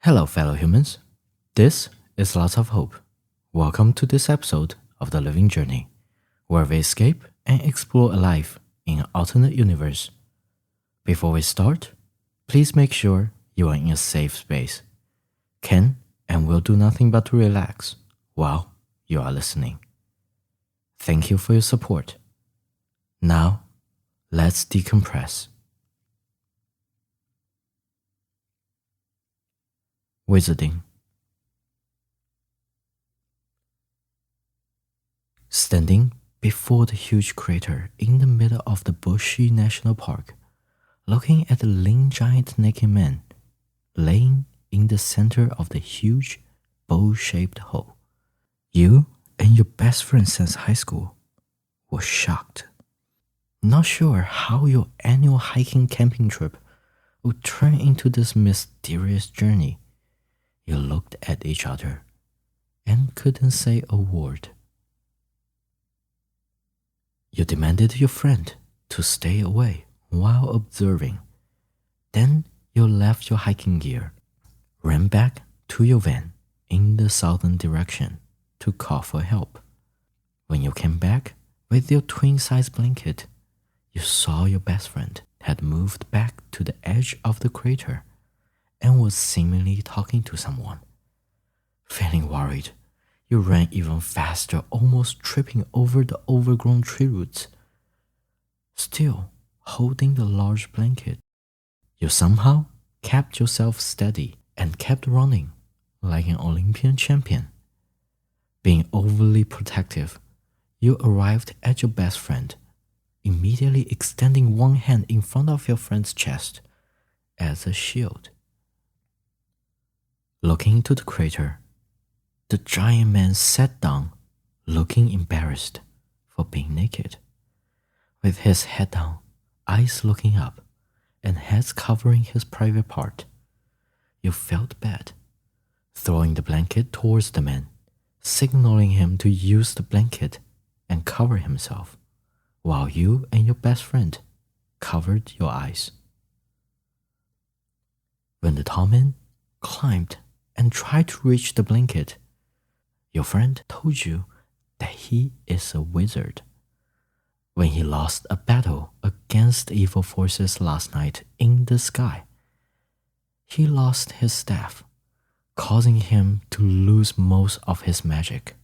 Hello, fellow humans. This is Lots of Hope. Welcome to this episode of The Living Journey, where we escape and explore a life in an alternate universe. Before we start, please make sure you are in a safe space, can and will do nothing but to relax while you are listening. Thank you for your support. Now, let's decompress. Wizarding. Standing before the huge crater in the middle of the Bushy National Park, looking at the lean giant naked man laying in the center of the huge bowl-shaped hole, you and your best friend since high school were shocked. Not sure how your annual hiking camping trip would turn into this mysterious journey. You looked at each other and couldn't say a word. You demanded your friend to stay away while observing. Then you left your hiking gear, ran back to your van in the southern direction to call for help. When you came back with your twin-size blanket, you saw your best friend had moved back to the edge of the crater and was seemingly talking to someone. Feeling worried, you ran even faster, almost tripping over the overgrown tree roots. Still holding the large blanket, you somehow kept yourself steady and kept running like an Olympian champion. Being overly protective, you arrived at your best friend, immediately extending one hand in front of your friend's chest as a shield. Looking into the crater, the giant man sat down, looking embarrassed for being naked. With his head down, eyes looking up, and hands covering his private part, you felt bad, throwing the blanket towards the man, signaling him to use the blanket and cover himself, while you and your best friend covered your eyes. When the tall man climbed and tried to reach the blanket, your friend told you that he is a wizard. When he lost a battle against evil forces last night in the sky, he lost his staff, causing him to lose most of his magic.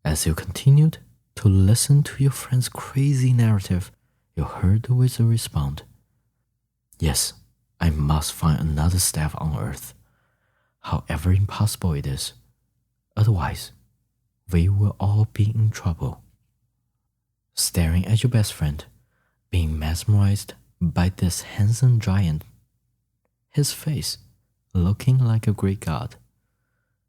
As you continued to listen to your friend's crazy narrative, you heard the wizard respond, "Yes, I must find another staff on Earth, however impossible it is. Otherwise, we will all be in trouble." Staring at your best friend, being mesmerized by this handsome giant, his face looking like a Greek god.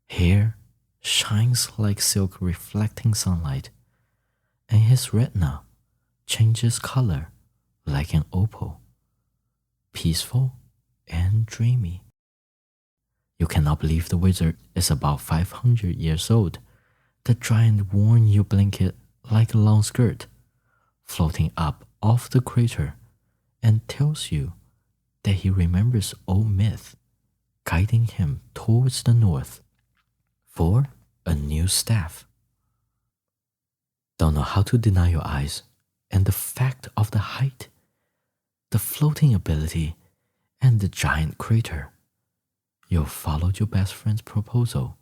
Hair shines like silk reflecting sunlight, and his retina changes color like an opal, peaceful and dreamy. You cannot believe the wizard is about 500 years old. The giant worn your blanket like a long skirt, floating up off the crater, and tells you that he remembers old myth, guiding him towards the north for a new staff. Don't know how to deny your eyes and the fact of the height, the floating ability, and the giant crater. You followed your best friend's proposal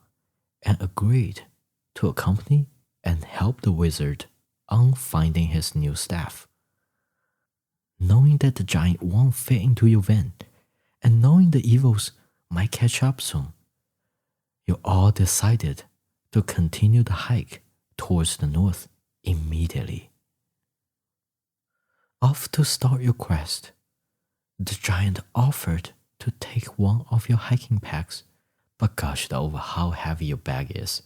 and agreed to accompany and help the wizard on finding his new staff. Knowing that the giant won't fit into your van, and knowing the evils might catch up soon, you all decided to continue the hike towards the north immediately. Off to start your quest, the giant offered to take one of your hiking packs, but gushed over how heavy your bag is.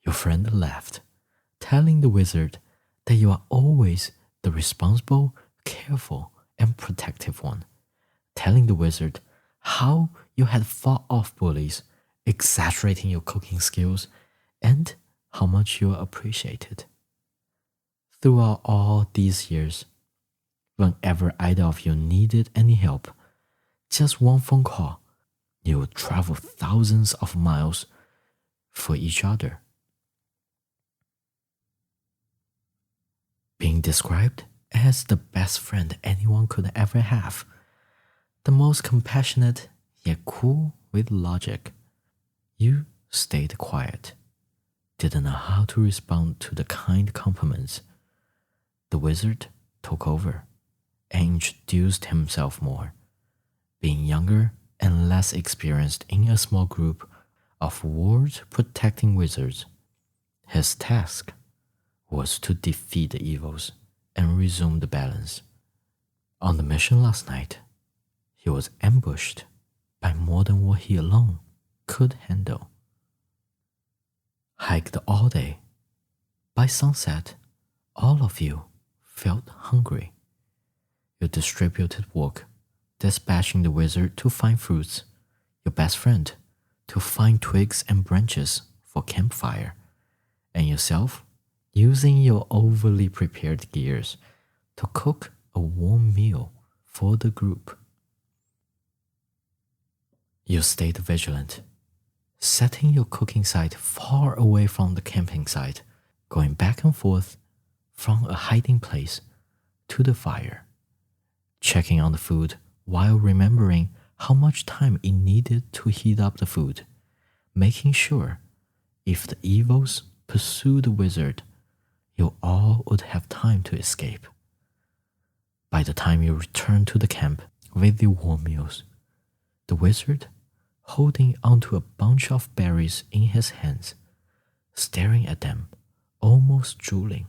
Your friend laughed, telling the wizard that you are always the responsible, careful, and protective one, telling the wizard how you had fought off bullies, exaggerating your cooking skills, and how much you are appreciated. Throughout all these years, whenever either of you needed any help, just one phone call You would travel thousands of miles for each other. Being described as the best friend anyone could ever have, the most compassionate yet cool with logic. You stayed quiet, didn't know how to respond to the kind compliments. The wizard took over and introduced himself more, being younger and less experienced in a small group of world protecting wizards. His task was to defeat the evils and resume the balance. On the mission last night, he was ambushed by more than what he alone could handle. Hiked all day. By sunset, all of you felt hungry. You distributed work, dispatching the wizard to find fruits, your best friend to find twigs and branches for campfire, and yourself using your overly prepared gears to cook a warm meal for the group. You stayed vigilant, setting your cooking site far away from the camping site, going back and forth from a hiding place to the fire, checking on the food while remembering how much time it needed to heat up the food, making sure if the evils pursued the wizard, you all would have time to escape. By the time you returned to the camp with the warm meals, the wizard, holding onto a bunch of berries in his hands, staring at them, almost drooling.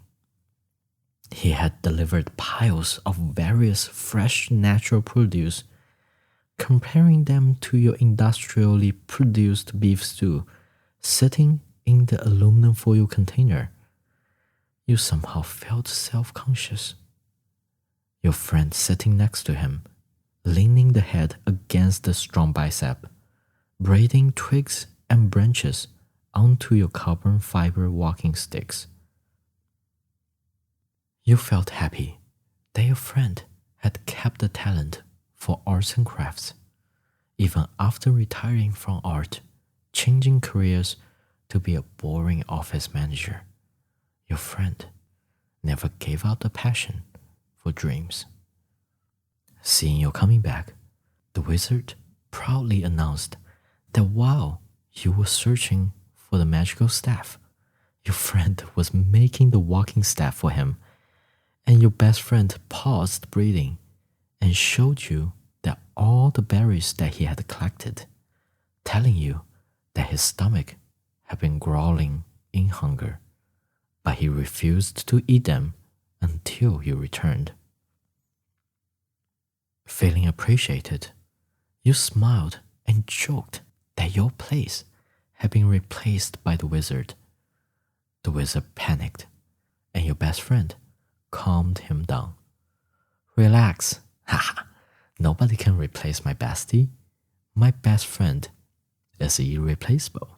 He had delivered piles of various fresh natural produce, comparing them to your industrially produced beef stew sitting in the aluminum foil container. You somehow felt self-conscious. Your friend sitting next to him, leaning the head against the strong bicep, braiding twigs and branches onto your carbon fiber walking sticks. You felt happy that your friend had kept the talent for arts and crafts, even after retiring from art, changing careers to be a boring office manager. Your friend never gave up the passion for dreams. Seeing you coming back, the wizard proudly announced that while you were searching for the magical staff, your friend was making the walking staff for him, and your best friend paused breathing and showed you that all the berries that he had collected, telling you that his stomach had been growling in hunger, but he refused to eat them until you returned. Feeling appreciated, you smiled and joked that your place had been replaced by the wizard. The wizard panicked, and your best friend calmed him down. Relax, haha, nobody can replace my bestie. My best friend is irreplaceable.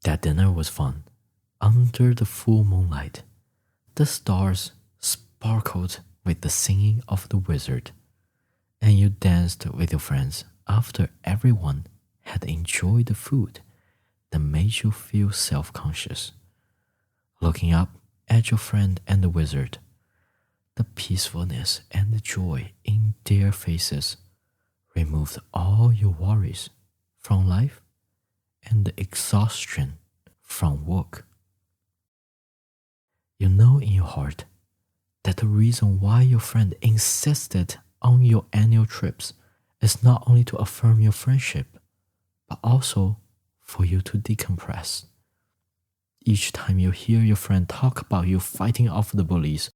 That dinner was fun. Under the full moonlight, the stars sparkled with the singing of the wizard, and you danced with your friends after everyone had enjoyed the food that made you feel self-conscious. Looking up at your friend and the wizard, the peacefulness and the joy in their faces removed all your worries from life and the exhaustion from work. You know in your heart that the reason why your friend insisted on your annual trips is not only to affirm your friendship, but also for you to decompress. Each time you hear your friend talk about you fighting off the bullies,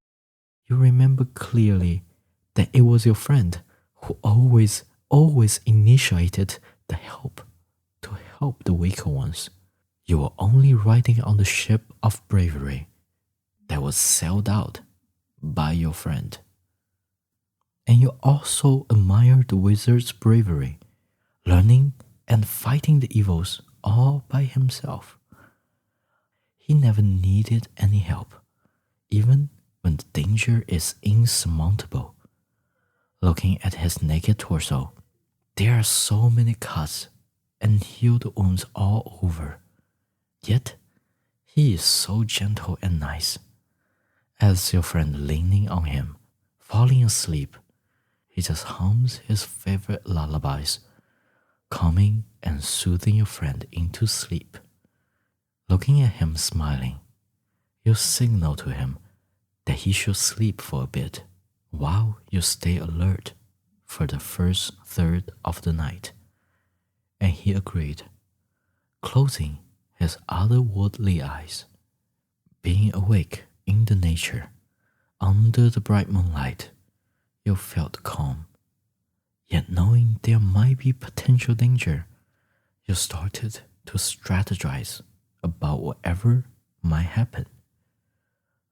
you remember clearly that it was your friend who always initiated the help to help the weaker ones. You were only riding on the ship of bravery that was sailed out by your friend. And you also admired the wizard's bravery, learning and fighting the evils all by himself. He never needed any help, even when the danger is insurmountable. Looking at his naked torso, There are so many cuts and healed wounds all over. Yet, he is so gentle and nice. As your friend leaning on him, falling asleep, he just hums his favorite lullabies, calming and soothing your friend into sleep. Looking at him smiling, you signal to him that he should sleep for a bit while you stay alert for the first third of the night. And he agreed, closing his otherworldly eyes. Being awake in the nature, under the bright moonlight, you felt calm. Yet knowing there might be potential danger, you started to strategize about whatever might happen.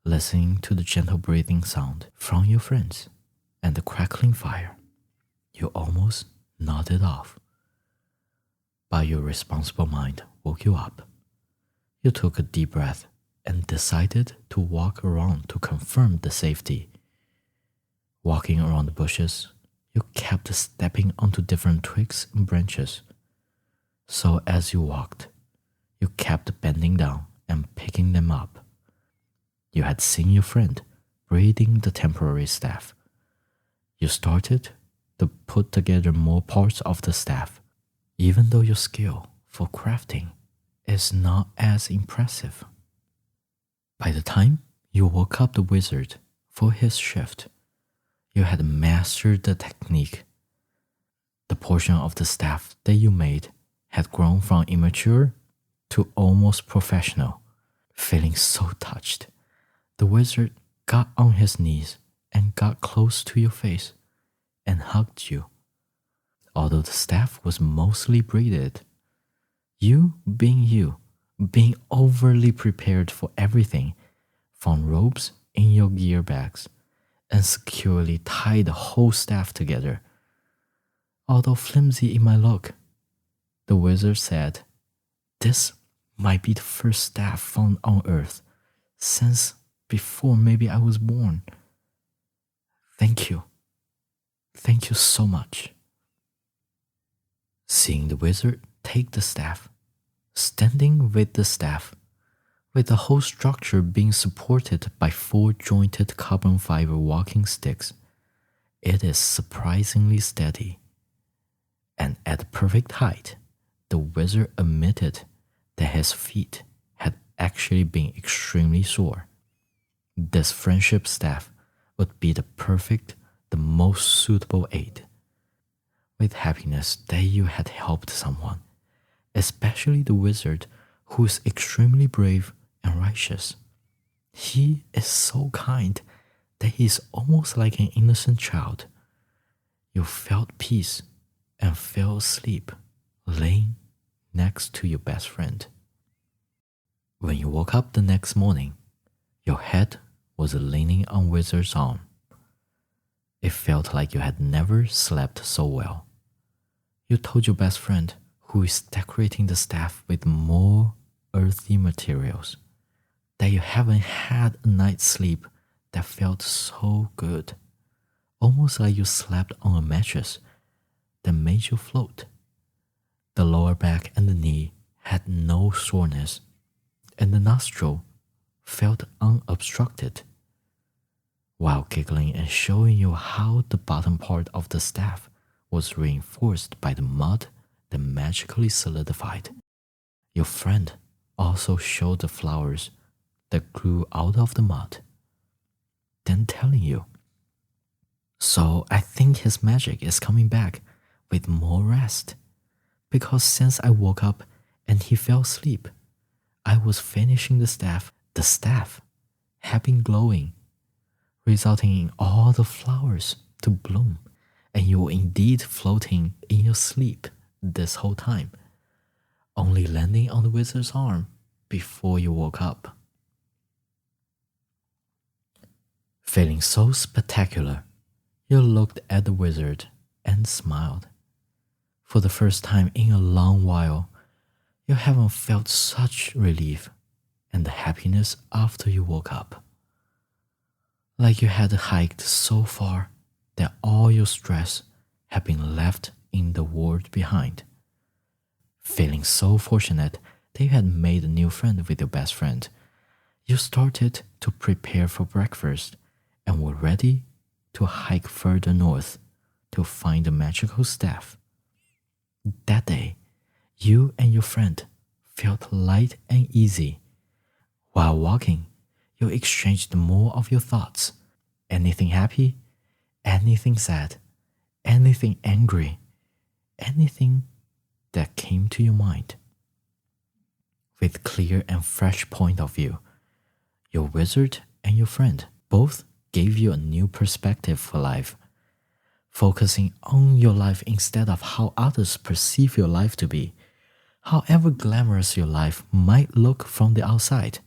Listening to the gentle breathing sound from your friends and the crackling fire, you almost nodded off. But your responsible mind woke you up. You took a deep breath and decided to walk around to confirm the safety. Walking around the bushes, you kept stepping onto different twigs and branches. So as you walked, you kept bending down and picking them up. You had seen your friend braiding the temporary staff. You started to put together more parts of the staff, even though your skill for crafting is not as impressive. By the time you woke up the wizard for his shift, you had mastered the technique. The portion of the staff that you made had grown from immature to almost professional. Feeling so touched, the wizard got on his knees and got close to your face and hugged you. Although the staff was mostly braided, you, being overly prepared for everything, found ropes in your gear bags and securely tied the whole staff together. Although flimsy it might look, the wizard said, "This might be the first staff found on Earth since before maybe I was born. Thank you. Thank you so much." Seeing the wizard take the staff, standing with the staff, with the whole structure being supported by 4-jointed carbon fiber walking sticks, it is surprisingly steady. And at the perfect height, the wizard admitted that his feet had actually been extremely sore. This friendship staff would be the most suitable aid. With happiness that you had helped someone, especially the wizard who is extremely brave and righteous. He is so kind that he is almost like an innocent child. You felt peace and fell asleep, laying next to your best friend. When you woke up the next morning, your head was leaning on Wizard's arm. It felt like you had never slept so well. You told your best friend, who is decorating the staff with more earthy materials, that you haven't had a night's sleep that felt so good, almost like you slept on a mattress that made you float. The lower back and the knee had no soreness, and the nostril felt unobstructed. While giggling and showing you how the bottom part of the staff was reinforced by the mud that magically solidified, your friend also showed the flowers that grew out of the mud, then telling you, "So I think his magic is coming back with more rest, because since I woke up and he fell asleep, I was finishing the staff had been glowing, resulting in all the flowers to bloom, and you were indeed floating in your sleep this whole time, only landing on the wizard's arm before you woke up." Feeling so spectacular, you looked at the wizard and smiled. For the first time in a long while, you haven't felt such relief and the happiness after you woke up. Like you had hiked so far that all your stress had been left in the world behind. Feeling so fortunate that you had made a new friend with your best friend, you started to prepare for breakfast and were ready to hike further north to find the magical staff. That day, you and your friend felt light and easy. While walking, you exchanged more of your thoughts. Anything happy, anything sad, anything angry, anything that came to your mind. With clear and fresh point of view, your wizard and your friend both gave you a new perspective for life, focusing on your life instead of how others perceive your life to be. However glamorous your life might look from the outside,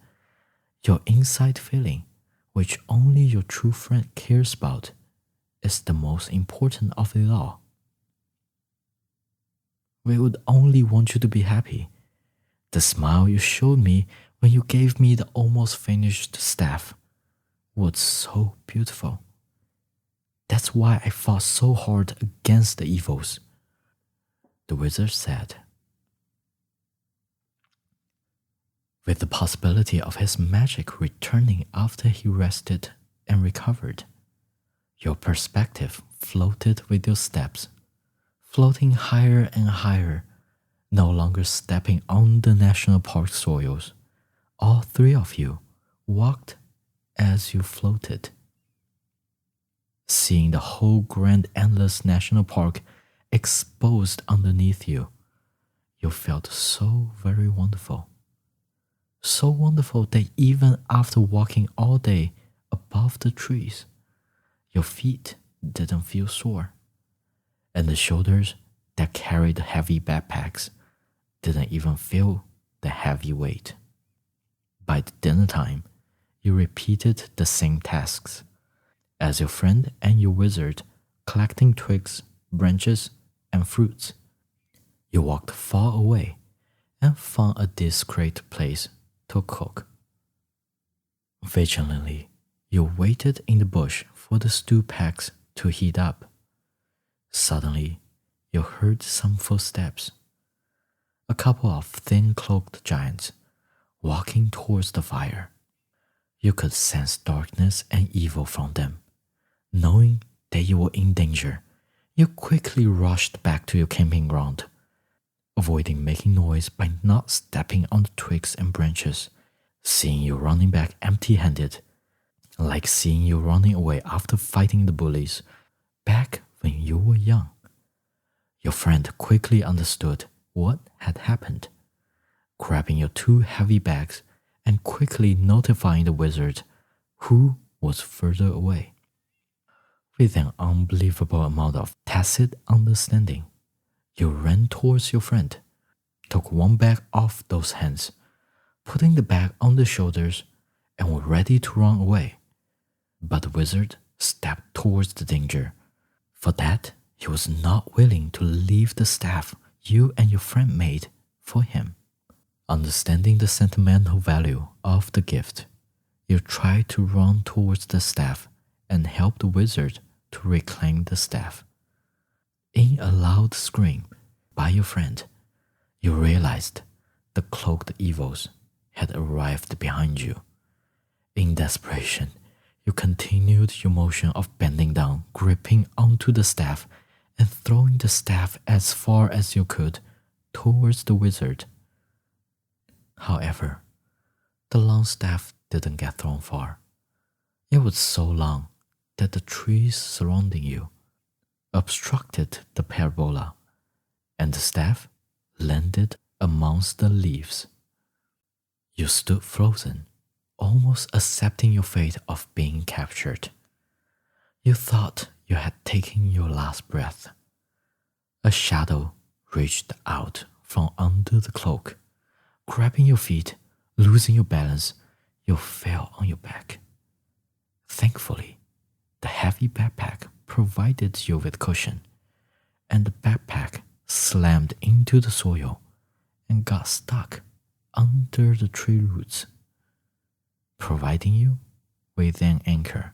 your inside feeling, which only your true friend cares about, is the most important of it all. We would only want you to be happy. The smile you showed me when you gave me the almost finished staff was so beautiful. That's why I fought so hard against the evils, the wizard said. With the possibility of his magic returning after he rested and recovered, your perspective floated with your steps, floating higher and higher, no longer stepping on the national park soils. All three of you walked as you floated. Seeing the whole grand endless national park exposed underneath you, you felt so very wonderful. So wonderful that even after walking all day above the trees, your feet didn't feel sore, and the shoulders that carried heavy backpacks didn't even feel the heavy weight. By the dinner time, you repeated the same tasks, as your friend and your wizard collecting twigs, branches, and fruits. You walked far away and found a discreet place to cook. Vigilantly, you waited in the bush for the stew packs to heat up. Suddenly, you heard some footsteps. A couple of thin-cloaked giants walking towards the fire. You could sense darkness and evil from them. Knowing that you were in danger, you quickly rushed back to your camping ground, avoiding making noise by not stepping on the twigs and branches. Seeing you running back empty-handed, like seeing you running away after fighting the bullies back when you were young. Your friend quickly understood what had happened, grabbing your two heavy bags and quickly notifying the wizard, who was further away. With an unbelievable amount of tacit understanding, you ran towards your friend, took one bag off those hands, putting the bag on the shoulders, and were ready to run away. But the wizard stepped towards the danger. For that, he was not willing to leave the staff you and your friend made for him. Understanding the sentimental value of the gift, you tried to run towards the staff and help the wizard to reclaim the staff. In a loud scream by your friend, you realized the cloaked evils had arrived behind you. In desperation, you continued your motion of bending down, gripping onto the staff, and throwing the staff as far as you could towards the wizard. However, the long staff didn't get thrown far. It was so long that the trees surrounding you obstructed the parabola, and the staff landed amongst the leaves. You stood frozen, almost accepting your fate of being captured. You thought you had taken your last breath. A shadow reached out from under the cloak, grabbing your feet. Losing your balance, you fell on your back. Thankfully, the heavy backpack provided you with cushion, and the backpack slammed into the soil and got stuck under the tree roots, providing you with an anchor.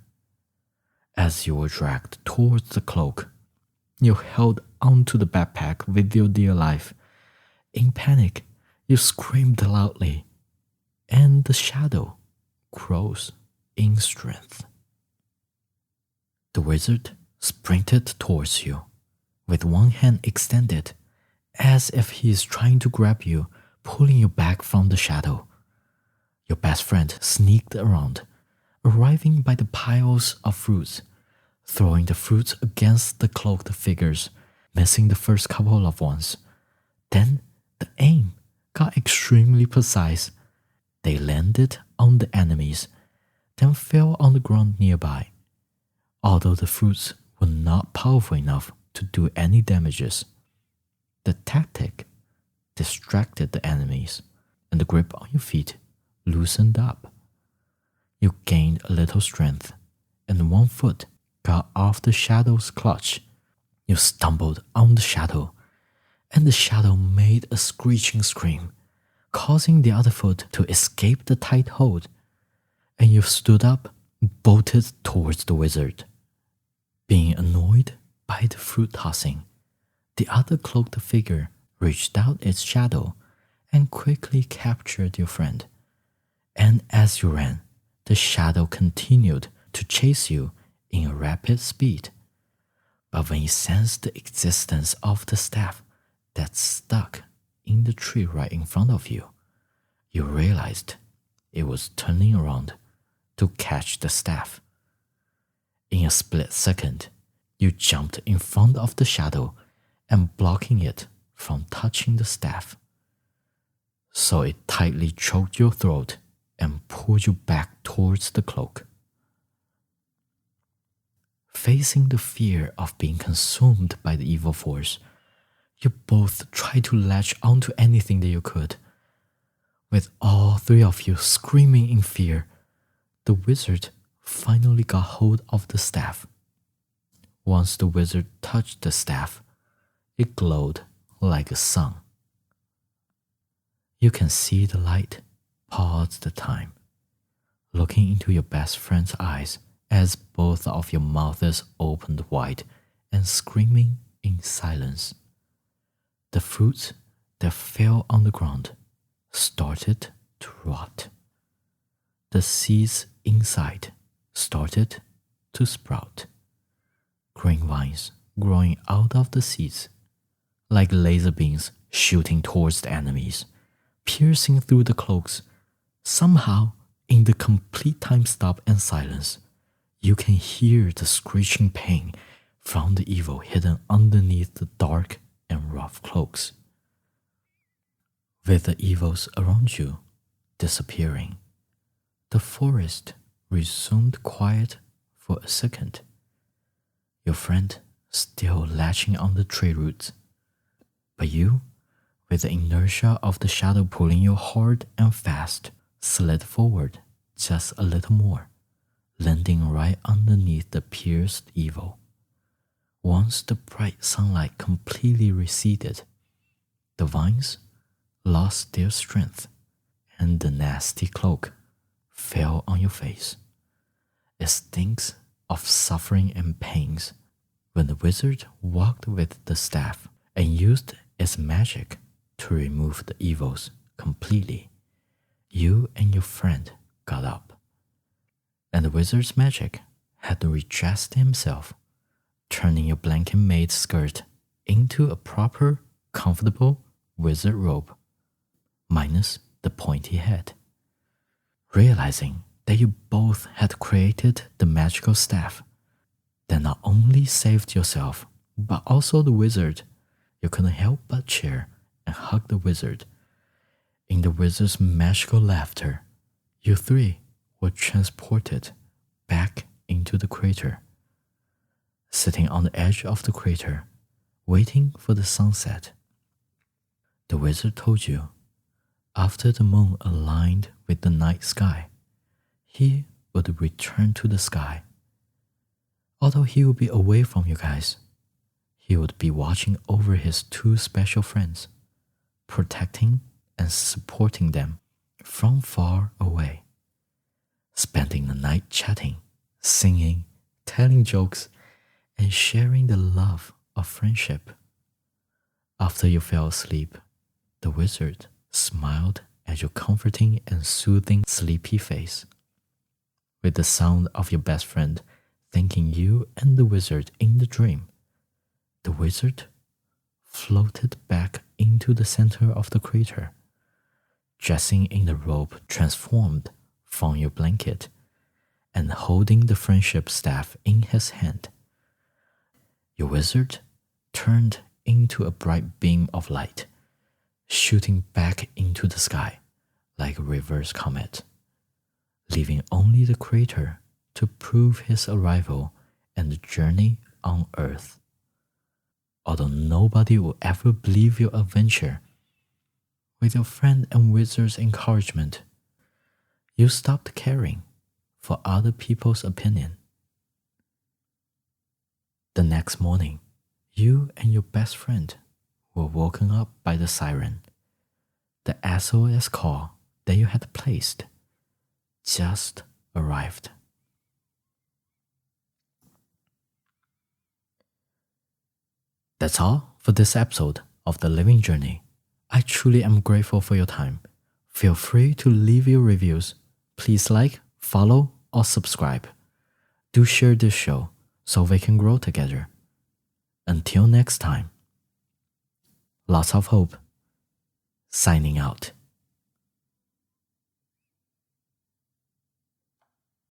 As you were dragged towards the cloak, you held onto the backpack with your dear life. In panic, you screamed loudly, and the shadow grows in strength. The wizard sprinted towards you, with one hand extended, as if he is trying to grab you, pulling you back from the shadow. Your best friend sneaked around, arriving by the piles of fruits, throwing the fruits against the cloaked figures, missing the first couple of ones. Then the aim got extremely precise. They landed on the enemies, then fell on the ground nearby. Although the fruits were not powerful enough to do any damages, the tactic distracted the enemies, and the grip on your feet loosened up. You gained a little strength, and one foot got off the shadow's clutch. You stumbled on the shadow, and the shadow made a screeching scream, causing the other foot to escape the tight hold, and you stood up, bolted towards the wizard. Being annoyed by the fruit tossing, the other cloaked figure reached out its shadow and quickly captured your friend. And as you ran, the shadow continued to chase you in a rapid speed. But when you sensed the existence of the staff that stuck in the tree right in front of you, you realized it was turning around to catch the staff. In a split second, you jumped in front of the shadow and blocking it from touching the staff. So it tightly choked your throat and pulled you back towards the cloak. Facing the fear of being consumed by the evil force, you both tried to latch onto anything that you could. With all three of you screaming in fear, the wizard finally got hold of the staff. Once the wizard touched the staff, it glowed like a sun. You can see the light pause the time, looking into your best friend's eyes as both of your mouths opened wide and screaming in silence. The fruits that fell on the ground started to rot. The seeds inside started to sprout. Green vines growing out of the seeds, like laser beams shooting towards the enemies, piercing through the cloaks. Somehow, in the complete time stop and silence, you can hear the screeching pain from the evil hidden underneath the dark and rough cloaks. With the evils around you disappearing, the forest resumed quiet for a second. Your friend still latching on the tree roots, but you, with the inertia of the shadow pulling you hard and fast, slid forward just a little more, landing right underneath the pierced evil. Once the bright sunlight completely receded, the vines lost their strength, and the nasty cloak fell on your face. It stinks of suffering and pains. When the wizard walked with the staff and used its magic to remove the evils completely, you and your friend got up, and the wizard's magic had readjusted himself, turning your blanket-made skirt into a proper, comfortable wizard robe, minus the pointy head. Realizing that you both had created the magical staff that not only saved yourself, but also the wizard, you couldn't help but cheer and hug the wizard. In the wizard's magical laughter, you three were transported back into the crater. Sitting on the edge of the crater, waiting for the sunset, the wizard told you, after the moon aligned with the night sky, he would return to the sky. Although he would be away from you guys, he would be watching over his two special friends, protecting and supporting them from far away, spending the night chatting, singing, telling jokes, and sharing the love of friendship After you fell asleep, the wizard smiled at your comforting and soothing sleepy face. With the sound of your best friend thanking you and the wizard in the dream, the wizard floated back into the center of the crater, dressing in the robe transformed from your blanket and holding the friendship staff in his hand. Your wizard turned into a bright beam of light, shooting back into the sky like a reverse comet, leaving only the crater to prove his arrival and the journey on Earth. Although nobody will ever believe your adventure, with your friend and wizard's encouragement, you stopped caring for other people's opinion. The next morning, you and your best friend were woken up by the siren. The SOS call that you had placed just arrived. That's all for this episode of The Living Journey. I truly am grateful for your time. Feel free to leave your reviews. Please like, follow, or subscribe. Do share this show so we can grow together. Until next time, lots of hope. Signing out.